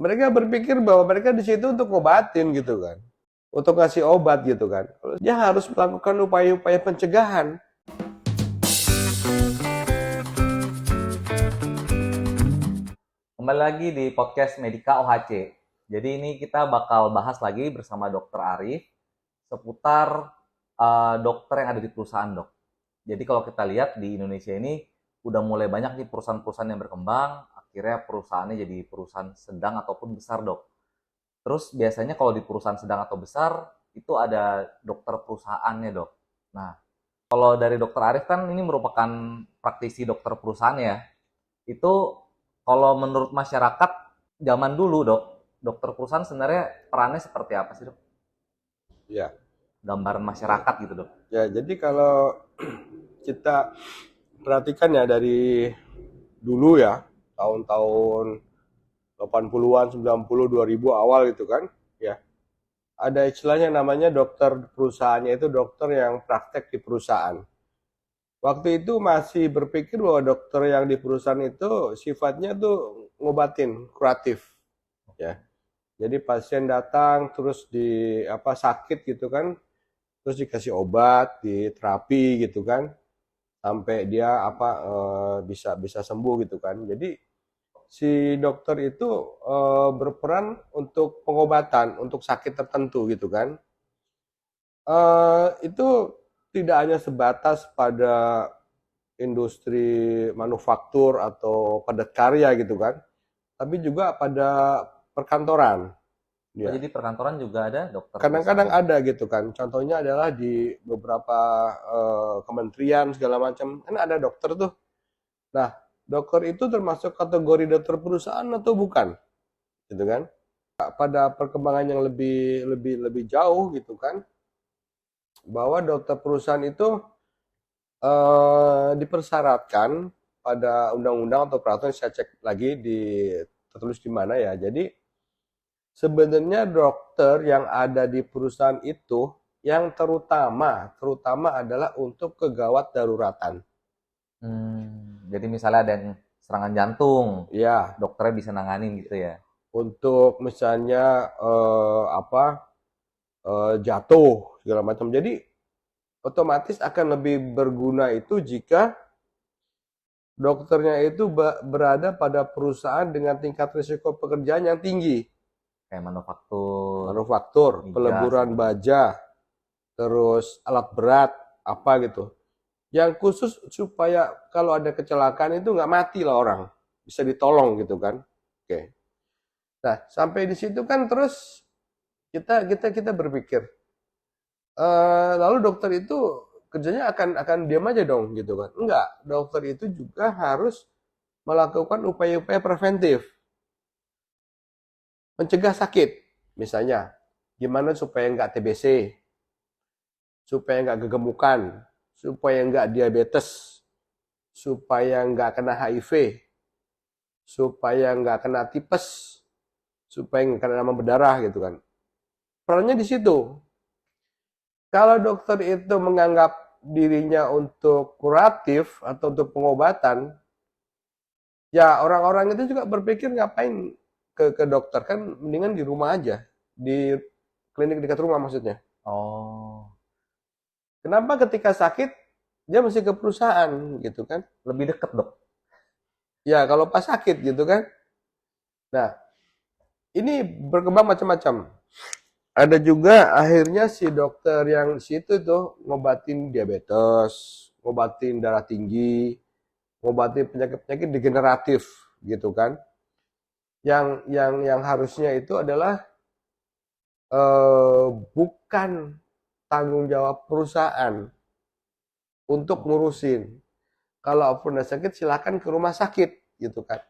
Mereka berpikir bahwa mereka di situ untuk ngobatin gitu kan, untuk ngasih obat gitu kan. Dia harus melakukan upaya-upaya pencegahan. Kembali lagi di podcast Medika OHC. Jadi ini kita bakal bahas lagi bersama Dokter Arif seputar dokter yang ada di perusahaan, Dok. Jadi kalau kita lihat di Indonesia ini udah mulai banyak nih perusahaan-perusahaan yang berkembang, akhirnya perusahaannya jadi perusahaan sedang ataupun besar, Dok. Terus biasanya kalau di perusahaan sedang atau besar itu ada dokter perusahaannya, Dok. Nah, kalau dari Dokter Arif kan ini merupakan praktisi dokter perusahaan ya. Itu kalau menurut masyarakat zaman dulu, Dok, dokter perusahaan sebenarnya perannya seperti apa sih, Dok? Ya, Gambaran masyarakat gitu, Dok. ya. Jadi kalau kita perhatikan ya dari dulu ya, tahun-tahun 80-an, 90, 2000 awal gitu kan, ya. Ada istilahnya namanya dokter perusahaannya itu dokter yang praktek di perusahaan. Waktu itu masih berpikir bahwa dokter yang di perusahaan itu sifatnya tuh ngobatin, kuratif, ya. Jadi pasien datang terus di apa sakit gitu kan, terus dikasih obat, diterapi gitu kan, sampai dia apa bisa bisa sembuh gitu kan. Jadi si dokter itu berperan untuk pengobatan untuk sakit tertentu gitu kan. Itu tidak hanya sebatas pada industri manufaktur atau padat karya gitu kan, tapi juga pada perkantoran. Oh, Ya. jadi perkantoran juga ada dokter Kadang-kadang perusahaan. ada gitu kan. Contohnya adalah di beberapa kementerian segala macam kan ada dokter tuh. Nah, dokter itu termasuk kategori dokter perusahaan atau bukan? Gitu kan? Pada perkembangan yang lebih lebih lebih jauh gitu kan, bahwa dokter perusahaan itu dipersyaratkan pada undang-undang atau peraturan, saya cek lagi di tertulis di mana ya. Jadi sebenarnya dokter yang ada di perusahaan itu yang terutama adalah untuk kegawat daruratan. Jadi misalnya ada yang serangan jantung, Ya, dokternya bisa nanganin gitu ya. untuk misalnya jatuh segala macam. Jadi otomatis akan lebih berguna itu jika dokternya itu berada pada perusahaan dengan tingkat risiko pekerjaan yang tinggi. Kayak manufaktur, Manufaktur, migas peleburan gitu. baja, terus alat berat, apa gitu. Yang khusus supaya kalau ada kecelakaan itu nggak mati lah orang, bisa ditolong gitu kan. Oke. Nah, sampai di situ kan terus kita berpikir, lalu dokter itu kerjanya akan diam aja dong gitu kan. Enggak, dokter itu juga harus melakukan upaya-upaya preventif, mencegah sakit. Misalnya, gimana supaya nggak TBC, supaya nggak kegemukan, supaya nggak diabetes, supaya nggak kena HIV, supaya nggak kena tipes, supaya nggak kena demam berdarah gitu kan. Perannya di situ. Kalau dokter itu menganggap dirinya untuk kuratif atau untuk pengobatan, ya orang-orang itu juga berpikir ngapain ke dokter, kan mendingan di rumah aja, di klinik dekat rumah maksudnya. Oh, Kenapa ketika sakit dia mesti ke perusahaan gitu kan? lebih deket, Dok. Ya kalau pas sakit gitu kan. Nah, ini berkembang macam-macam. Ada juga akhirnya si dokter yang situ tuh ngobatin diabetes, ngobatin darah tinggi, ngobatin penyakit-penyakit degeneratif gitu kan. Yang harusnya itu adalah bukan tanggung jawab perusahaan untuk ngurusin. Kalau pernah sakit silakan ke rumah sakit gitu kan.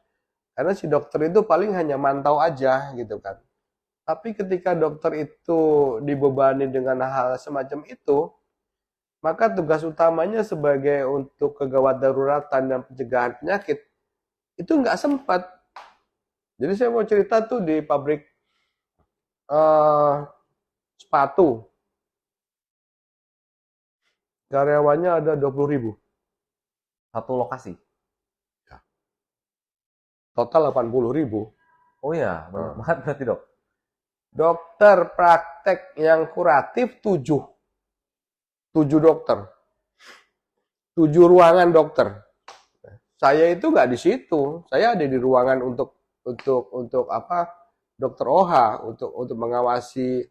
Karena si dokter itu paling hanya mantau aja gitu kan. Tapi ketika dokter itu dibebani dengan hal semacam itu, maka tugas utamanya sebagai untuk kegawat daruratan dan pencegahan penyakit itu nggak sempat. Jadi saya mau cerita tuh di pabrik sepatu, karyawannya ada 20.000, Satu lokasi. total 80.000. Oh ya, banyak banget berarti dok. Dokter praktek yang kuratif 7. 7 dokter. 7 ruangan dokter. Saya itu nggak di situ. Saya ada di ruangan untuk apa? Dokter OH untuk mengawasi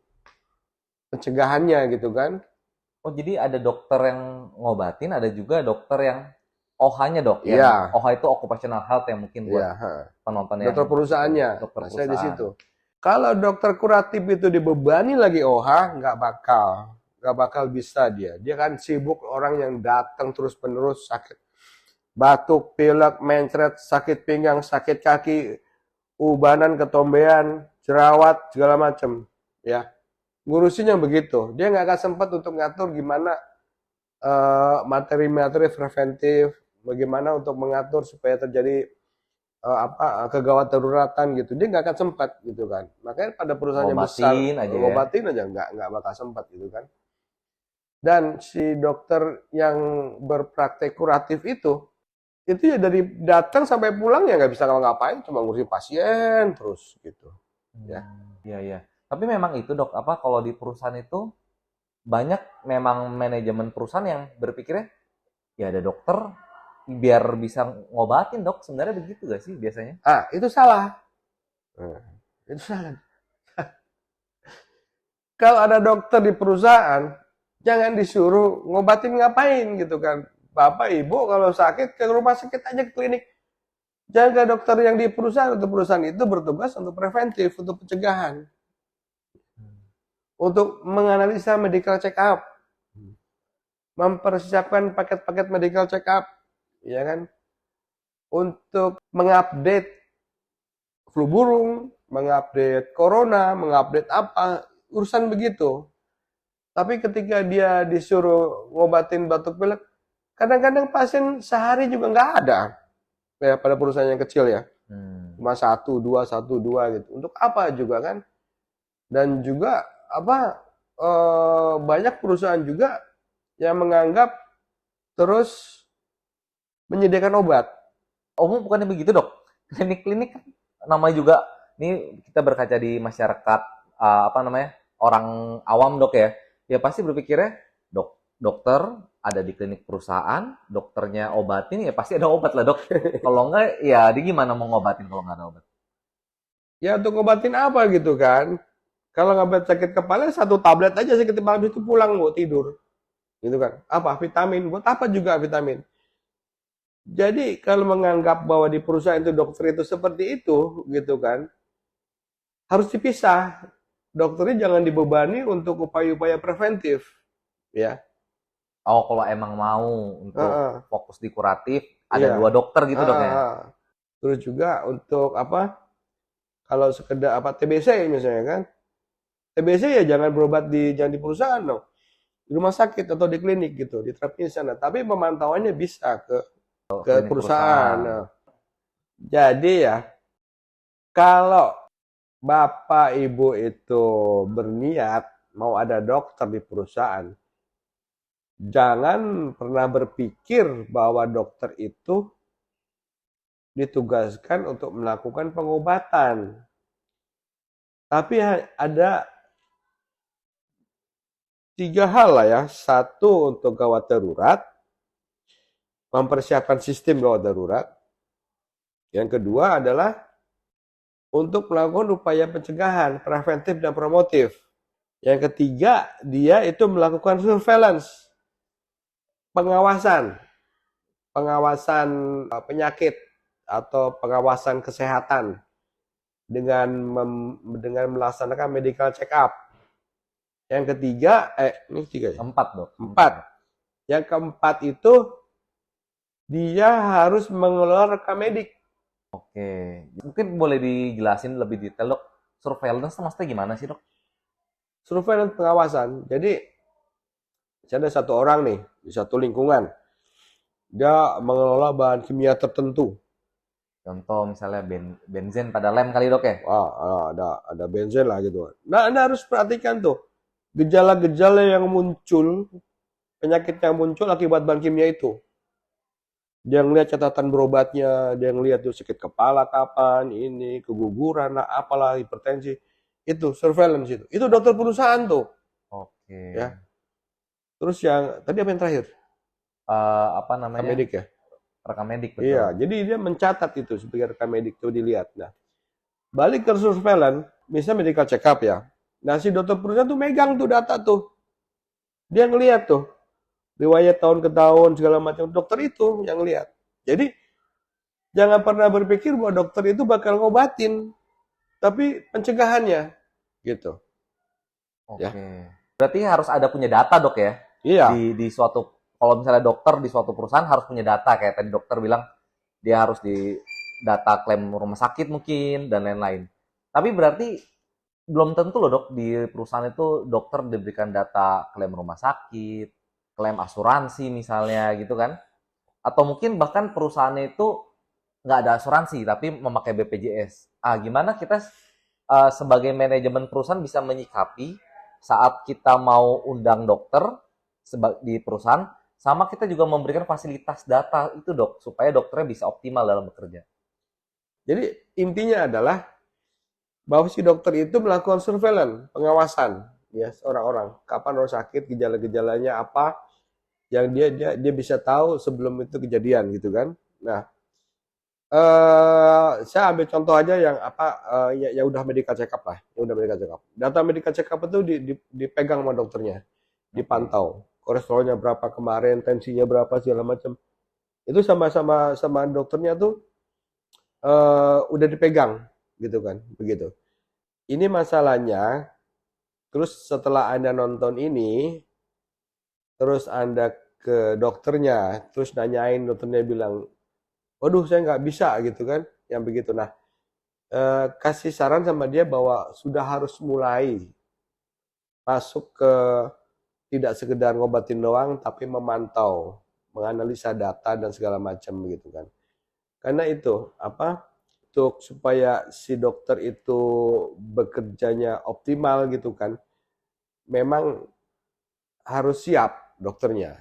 pencegahannya gitu kan. Oh jadi ada dokter yang ngobatin, ada juga dokter yang OH-nya dok, yang Iya, OH itu occupational health yang mungkin buat iya. penonton yang Dokter perusahaannya. dokter Nah, saya di perusahaan. situ. Kalau dokter kuratif itu dibebani lagi OH, nggak bakal bisa dia. Dia kan sibuk orang yang datang terus-menerus sakit batuk, pilek, mencret, sakit pinggang, sakit kaki, ubanan, ketombean, jerawat, segala macam. Ya, ngurusin yang begitu. Dia nggak akan sempat untuk ngatur gimana materi-materi preventif, bagaimana untuk mengatur supaya terjadi kegawat daruratan gitu. Dia nggak akan sempat gitu kan. Makanya pada perusahaannya besar Ngobatin aja ya. ngobatin aja nggak bakal sempat gitu kan. Dan si dokter yang berpraktek kuratif itu ya dari datang sampai pulang ya nggak bisa ngapa-ngapain, cuma ngurusin pasien terus gitu. Ya. Iya iya. Tapi memang itu dok, apa kalau di perusahaan itu banyak memang manajemen perusahaan yang berpikirnya ya ada dokter biar bisa ngobatin dok. Sebenarnya begitu gak sih biasanya? Itu salah. Nah, itu salah. Kalau ada dokter di perusahaan, jangan disuruh ngobatin ngapain gitu kan. Bapak Ibu kalau sakit ke rumah sakit aja ke klinik. Jaga dokter yang di perusahaan untuk perusahaan itu bertugas untuk preventif, untuk pencegahan, untuk menganalisa medical check up, mempersiapkan paket-paket medical check up, ya kan, untuk mengupdate flu burung, mengupdate corona, mengupdate apa, urusan begitu. Tapi ketika dia disuruh ngobatin batuk pilek, kadang-kadang pasien sehari juga nggak ada ya pada perusahaan yang kecil ya. Cuma satu dua gitu. Untuk apa juga kan? Dan juga apa banyak perusahaan juga yang menganggap terus menyediakan obat. Oh bukannya begitu dok? Klinik-klinik kan namanya juga, ini kita berkaca di masyarakat apa namanya orang awam dok ya, ya pasti berpikirnya dokter ada di klinik perusahaan, dokternya obatin ya pasti ada obat lah dok. Kalau enggak ya di gimana mau ngobatin kalau nggak ada obat? Ya untuk ngobatin apa gitu kan? Kalau ngobat sakit kepala satu tablet aja sakit kepala itu pulang mau tidur. Gitu kan. Apa vitamin? Buat apa juga vitamin? Jadi kalau menganggap bahwa di perusahaan itu dokter itu seperti itu gitu kan, harus dipisah. Dokternya jangan dibebani untuk upaya-upaya preventif, ya. Oh kalau emang mau untuk Heeh, fokus di kuratif ada iya. 2 dokter gitu dok ya? Heeh. Terus juga untuk apa? Kalau sekedar apa TBC misalnya kan, TBC ya jangan di perusahaan dong, di rumah sakit atau di klinik gitu, diterapin di sana. Tapi pemantauannya bisa ke Klinik perusahaan. perusahaan. Nah, jadi ya kalau Bapak Ibu itu berniat mau ada dokter di perusahaan, jangan pernah berpikir bahwa dokter itu ditugaskan untuk melakukan pengobatan. Tapi ada 3 hal lah ya. Satu untuk gawat darurat, mempersiapkan sistem gawat darurat. Yang kedua adalah untuk melakukan upaya pencegahan, preventif dan promotif. Yang ketiga, dia itu melakukan surveillance, pengawasan, pengawasan penyakit atau pengawasan kesehatan dengan melaksanakan medical check up. Yang ketiga, ini tiga ya? 4 dok. 4. Yang keempat itu dia harus mengelola rekam medik. Oke, mungkin boleh dijelasin lebih detail dok. Surveillance itu maksudnya gimana sih dok? Surveillance pengawasan. Jadi, ada satu orang nih di satu lingkungan, dia mengelola bahan kimia tertentu. Contoh misalnya benzen pada lem kali dok ya? Wah, ada benzen lah gitu. Nah, Anda harus perhatikan tuh gejala-gejala yang muncul, penyakit yang muncul akibat bahan kimia itu. Dia ngeliat catatan berobatnya, dia ngeliat tuh sakit kepala kapan, ini keguguran lah, apalah hipertensi. Itu surveillance itu. Itu dokter perusahaan tuh, Oke. ya. Terus yang tadi apa yang terakhir? Apa Rekam namanya? medik ya. Rekam medik, Iya, betul. jadi dia mencatat itu sebagai rekam medik tuh dilihat. Nah, balik ke surveillance, misalnya medical check up ya. Nah, si dokter perusahaan tuh megang tuh data tuh. Dia ngeliat tuh riwayat tahun ke tahun segala macam, dokter itu yang lihat. Jadi jangan pernah berpikir bahwa dokter itu bakal ngobatin, tapi pencegahannya gitu ya. Oke. Berarti harus ada punya data, Dok ya? Iya. Di suatu, kalau misalnya dokter di suatu perusahaan harus punya data, kayak tadi dokter bilang dia harus di data klaim rumah sakit mungkin dan lain-lain. Tapi berarti belum tentu loh, Dok, di perusahaan itu dokter diberikan data klaim rumah sakit, klaim asuransi misalnya gitu kan? Atau mungkin bahkan perusahaannya itu nggak ada asuransi tapi memakai BPJS. Gimana kita sebagai manajemen perusahaan bisa menyikapi saat kita mau undang dokter di perusahaan, sama kita juga memberikan fasilitas data itu, Dok, supaya dokternya bisa optimal dalam bekerja. Jadi intinya adalah bahwa si dokter itu melakukan surveillance, pengawasan ya orang-orang. Kapan orang sakit, gejala-gejalanya apa yang dia bisa tahu sebelum itu kejadian gitu kan. Nah, saya ambil contoh aja yang apa ya udah medical check up lah, ya udah medical check up. Data medical check up itu dipegang sama dokternya, Oke. dipantau. Kolesterolnya berapa kemarin, tensinya berapa segala macam. Itu sama dokternya tuh udah dipegang gitu kan, begitu. Ini masalahnya, terus setelah Anda nonton ini, terus Anda ke dokternya, terus nanyain dokternya bilang, waduh saya nggak bisa gitu kan, yang begitu. Nah, kasih saran sama dia bahwa sudah harus mulai masuk ke tidak sekedar ngobatin doang, tapi memantau, menganalisa data dan segala macam gitu kan. Karena itu apa? Untuk supaya si dokter itu bekerjanya optimal gitu kan, memang harus siap dokternya.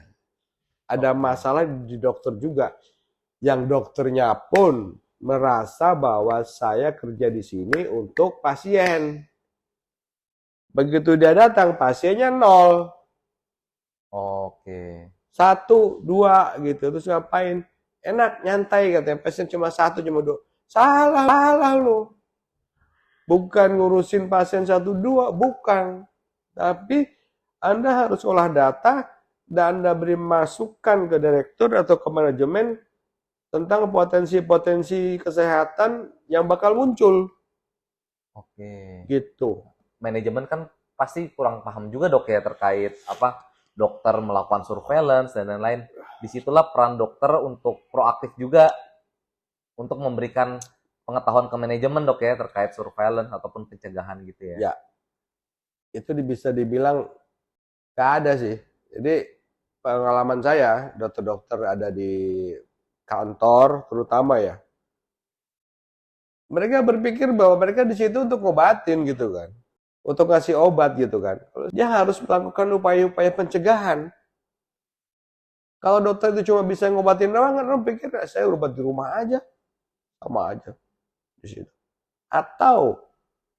Ada Oke. masalah di dokter juga, yang dokternya pun merasa bahwa saya kerja di sini untuk pasien. Begitu dia datang, pasiennya nol, Oke. satu, dua gitu. Terus ngapain? Enak, nyantai katanya. Pasien cuma satu, cuma dua. Salah, salah lu. Bukan ngurusin pasien satu, dua, bukan. Tapi Anda harus olah data dan Anda beri masukan ke direktur atau ke manajemen tentang potensi-potensi kesehatan yang bakal muncul. Oke. Gitu. Manajemen kan pasti kurang paham juga, Dok, ya, terkait apa dokter melakukan surveillance dan lain-lain. Disitulah peran dokter untuk proaktif juga untuk memberikan pengetahuan ke manajemen, Dok, ya, terkait surveillance ataupun pencegahan gitu ya. Ya, itu bisa dibilang gak ada sih. Jadi pengalaman saya, dokter-dokter ada di kantor terutama ya, mereka berpikir bahwa mereka di situ untuk ngobatin gitu kan, untuk ngasih obat gitu kan. Dia harus melakukan upaya-upaya pencegahan. Kalau dokter itu cuma bisa ngobatin doang, kan orang pikir saya obat di rumah aja, sama aja di situ. Atau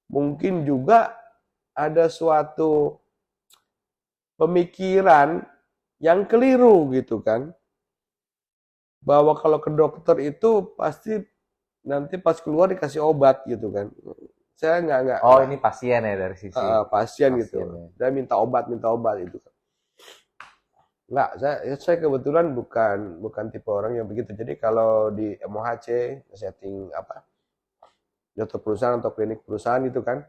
mungkin juga ada suatu pemikiran yang keliru gitu kan, bahwa kalau ke dokter itu pasti nanti pas keluar dikasih obat gitu kan. Saya Oh, nggak ini pasien ya, dari sisi pasien pasien gitu. ya. Saya minta obat itu. Nggak, saya kebetulan bukan tipe orang yang begitu. Jadi kalau di MOHC setting apa dokter perusahaan atau klinik perusahaan itu kan,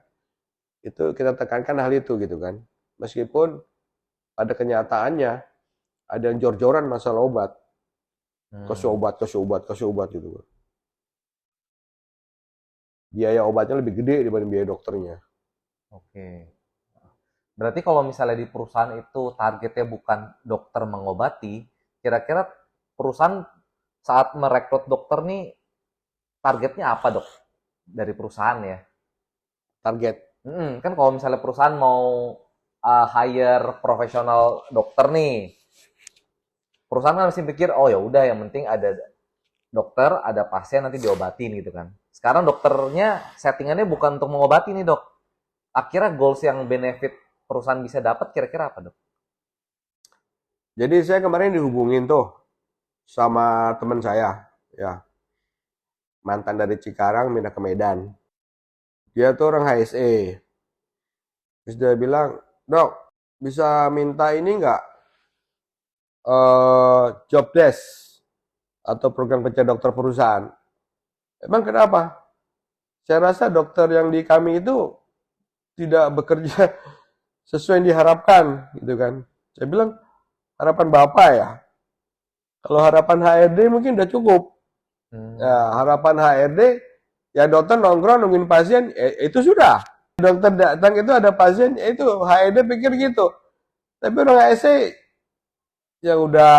itu kita tekankan hal itu gitu kan. Meskipun pada kenyataannya ada yang jor-joran masalah obat, Hmm, kasih obat gitu kan. Biaya obatnya lebih gede dibanding biaya dokternya. oke. Berarti kalau misalnya di perusahaan itu targetnya bukan dokter mengobati, kira-kira perusahaan saat merekrut dokter nih targetnya apa, Dok? Dari perusahaan ya. Target. Kan kalau misalnya perusahaan mau hire profesional dokter nih, perusahaan kan masih pikir, oh ya udah yang penting ada dokter, ada pasien nanti diobatin gitu kan. Sekarang dokternya settingannya bukan untuk mengobati nih dok. Akhirnya goals yang benefit perusahaan bisa dapat kira-kira apa dok? Jadi saya kemarin dihubungin tuh sama teman saya, ya, mantan dari Cikarang pindah ke Medan. Dia tuh orang HSE. Terus dia bilang, dok, bisa minta ini nggak, job desk atau program kerja dokter perusahaan? Emang kenapa? Saya rasa dokter yang di kami itu tidak bekerja sesuai yang diharapkan, gitu kan. Saya bilang, harapan Bapak ya. Kalau harapan HRD mungkin udah cukup. Nah, harapan HRD, ya dokter nongkrong nungguin pasien, itu sudah. Dokter datang itu ada pasien, ya itu HRD pikir gitu. Tapi orang HSE yang udah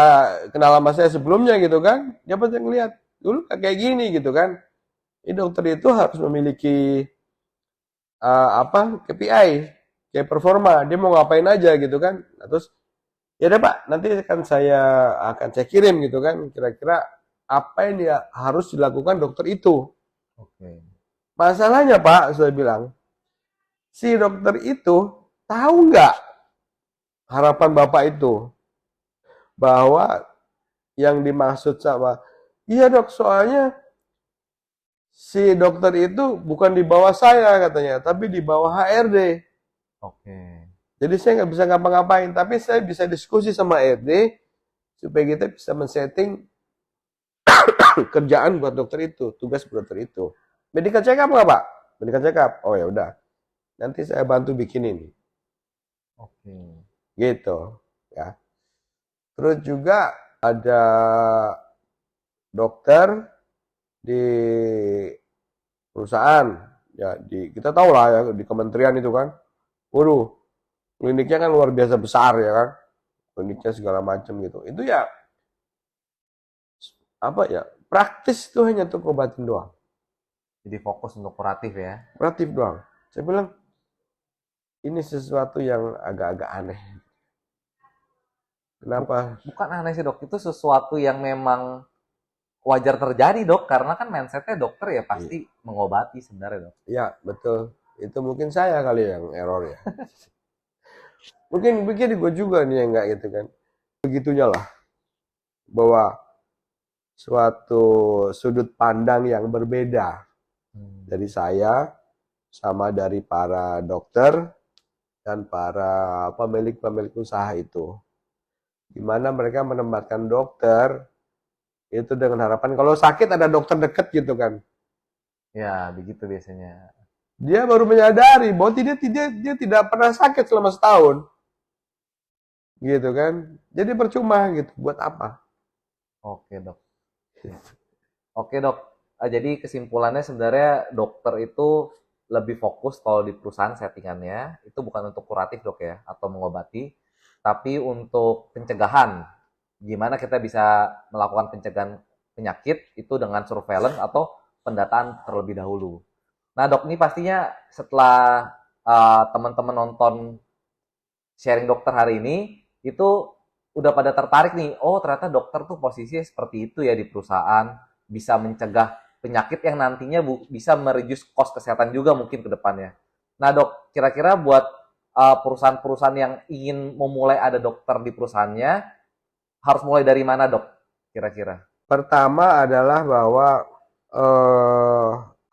kenal sama saya sebelumnya gitu kan, dia pasti ngeliat, dulu kayak gini gitu kan. Ini dokter itu harus memiliki KPI, kayak performa, dia mau ngapain aja gitu kan. Nah, terus ya udah Pak, nanti akan saya kirim gitu kan, kira-kira apa yang harus dilakukan dokter itu. Oke. Masalahnya Pak, saya bilang, si dokter itu tahu nggak harapan Bapak itu bahwa yang dimaksud sama, iya dok, soalnya si dokter itu bukan di bawah saya katanya, tapi di bawah HRD. Oke. Jadi saya nggak bisa ngapa-ngapain, tapi saya bisa diskusi sama HRD supaya kita bisa men-setting kerjaan buat dokter itu, tugas buat dokter itu. Medical check up nggak Pak? Medical check up. Oh ya udah, nanti saya bantu bikin ini. Oke. Gitu, ya. Terus juga ada dokter di perusahaan, ya kita tahu lah ya di kementerian itu kan. Waduh, kliniknya kan luar biasa besar ya kan. Kliniknya segala macam gitu. Itu ya apa ya? Praktis itu hanya untuk obatin doang. Jadi fokus untuk kuratif ya. Kuratif doang. Saya bilang ini sesuatu yang agak-agak aneh. Kenapa? Bukan aneh sih dok, itu sesuatu yang memang wajar terjadi dok, karena kan mindsetnya dokter ya pasti mengobati sebenarnya dok. Ya, betul. Itu mungkin saya kali yang error ya. Mungkin pikir gue juga nih yang enggak gitu kan. Begitunya lah. Bahwa suatu sudut pandang yang berbeda dari saya sama dari para dokter dan para pemilik-pemilik usaha itu. Di mana mereka menempatkan dokter itu dengan harapan kalau sakit ada dokter dekat gitu kan. Ya, begitu biasanya. Dia baru menyadari bahwa dia tidak pernah sakit selama setahun. Gitu kan. Jadi percuma gitu. Buat apa? Oke dok. Oke dok. Jadi kesimpulannya sebenarnya dokter itu lebih fokus kalau di perusahaan settingannya itu bukan untuk kuratif dok ya atau mengobati, tapi untuk pencegahan. Gimana kita bisa melakukan pencegahan penyakit itu dengan surveillance atau pendataan terlebih dahulu. Nah dok, ini pastinya setelah teman-teman nonton sharing dokter hari ini, itu udah pada tertarik nih, oh ternyata dokter tuh posisinya seperti itu ya di perusahaan, bisa mencegah penyakit yang nantinya bisa mereduce cost kesehatan juga mungkin ke depannya. Nah dok, kira-kira buat perusahaan-perusahaan yang ingin memulai ada dokter di perusahaannya, harus mulai dari mana dok, kira-kira? Pertama adalah bahwa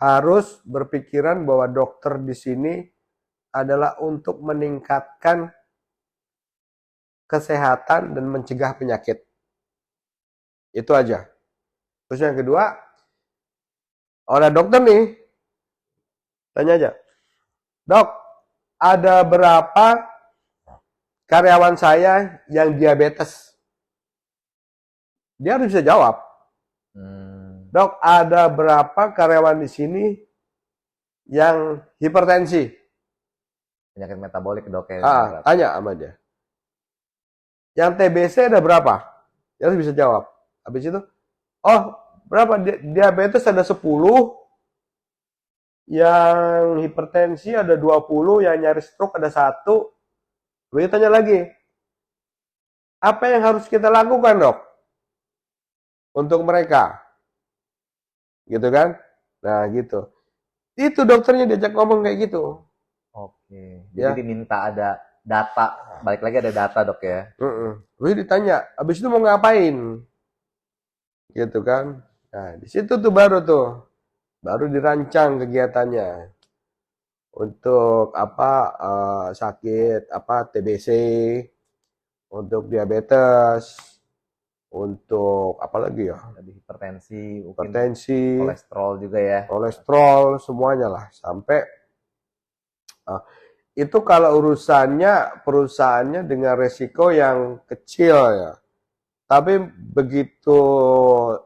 harus berpikiran bahwa dokter di sini adalah untuk meningkatkan kesehatan dan mencegah penyakit. Itu aja. Terus yang kedua, orang dokter nih, tanya aja, dok, ada berapa karyawan saya yang diabetes? Dia harus bisa jawab. Dok, ada berapa karyawan di sini yang hipertensi? Penyakit metabolik dok ya. Tanya sama dia. Yang TBC ada berapa? Dia harus bisa jawab. Habis itu, oh berapa? Diabetes ada 10, yang hipertensi ada 20, yang nyari stroke ada 1. Lalu tanya lagi, apa yang harus kita lakukan dok? untuk mereka. Gitu kan? Nah, gitu. Itu dokternya diajak ngomong kayak gitu. Oke. Ya. Jadi diminta ada data. Balik lagi ada data, Dok ya. Terus ditanya, habis itu mau ngapain? Gitu kan? Nah, di situ tuh baru dirancang kegiatannya untuk apa sakit apa TBC, untuk diabetes, untuk apa lagi ya? Ada hipertensi, mungkin Hipertensi, kolesterol juga ya. kolesterol, semuanya lah sampai eh, itu kalau perusahaannya dengan resiko yang kecil ya. Tapi begitu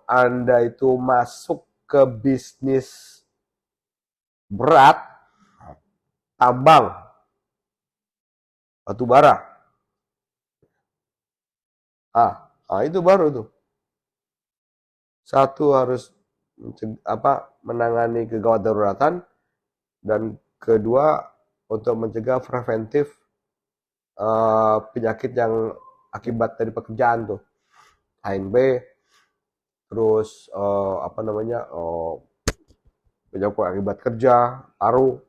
Anda itu masuk ke bisnis berat, tambang, batu bara, itu baru tuh. Satu harus menangani kegawat daruratan, dan kedua untuk mencegah preventif penyakit yang akibat dari pekerjaan tuh, HNB, terus penyakit akibat kerja, paru,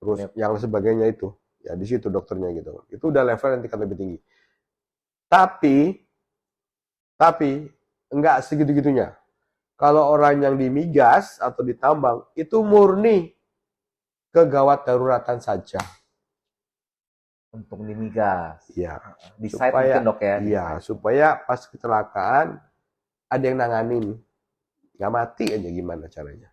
terus yang sebagainya itu. Ya di situ dokternya gitu. Itu udah level yang tingkat lebih tinggi. Tapi enggak segitu-gitunya. Kalau orang yang di migas atau di tambang itu murni kegawat daruratan saja. Untuk di migas. Iya. Di site mungkin, Dok ya. Iya, supaya pas kecelakaan ada yang nanganin. Nggak mati aja gimana caranya.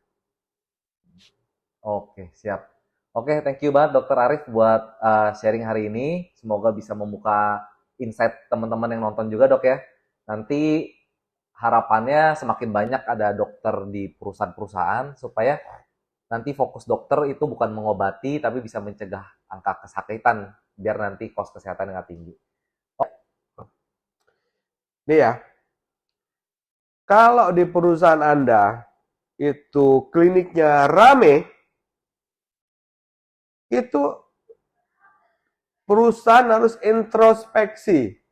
Oke, siap. Oke, thank you banget Dokter Arif buat sharing hari ini. Semoga bisa membuka insight teman-teman yang nonton juga, Dok ya. Nanti harapannya semakin banyak ada dokter di perusahaan-perusahaan supaya nanti fokus dokter itu bukan mengobati tapi bisa mencegah angka kesakitan biar nanti kos kesehatan nggak tinggi. Nih ya, kalau di perusahaan Anda itu kliniknya rame, itu perusahaan harus introspeksi.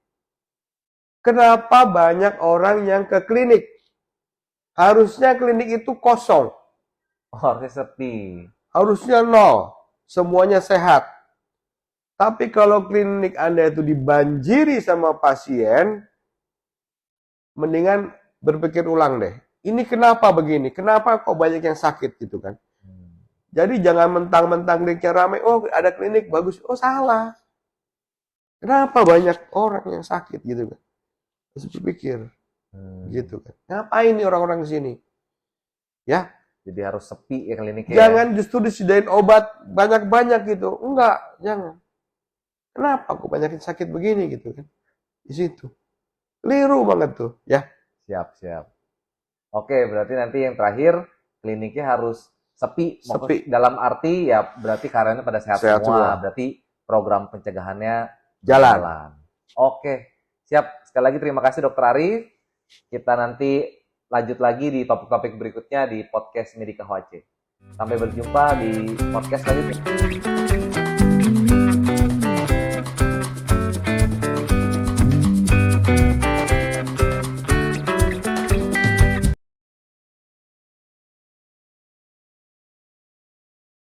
Kenapa banyak orang yang ke klinik? Harusnya klinik itu kosong. Harusnya sepi. Harusnya nol. Semuanya sehat. Tapi kalau klinik Anda itu dibanjiri sama pasien, mendingan berpikir ulang deh. Ini kenapa begini? Kenapa kok banyak yang sakit gitu kan? Jadi jangan mentang-mentang kliniknya ramai, oh ada klinik bagus, oh salah. Kenapa banyak orang yang sakit gitu kan? Terus berpikir, gitu kan? Ngapain nih orang-orang ke sini? Ya, jadi harus sepi ya kliniknya. Jangan justru disediain obat banyak-banyak gitu, enggak, jangan. Kenapa kok banyak yang sakit begini gitu kan? Di situ, keliru banget tuh, ya. Siap. Oke, berarti nanti yang terakhir kliniknya harus sepi. Dalam arti ya berarti karyanya pada sehat semua. Berarti program pencegahannya jalan. Oke, siap. Sekali lagi terima kasih Dokter Arif. Kita nanti lanjut lagi di topik-topik berikutnya di podcast Medika HC. Sampai berjumpa di podcast selanjutnya.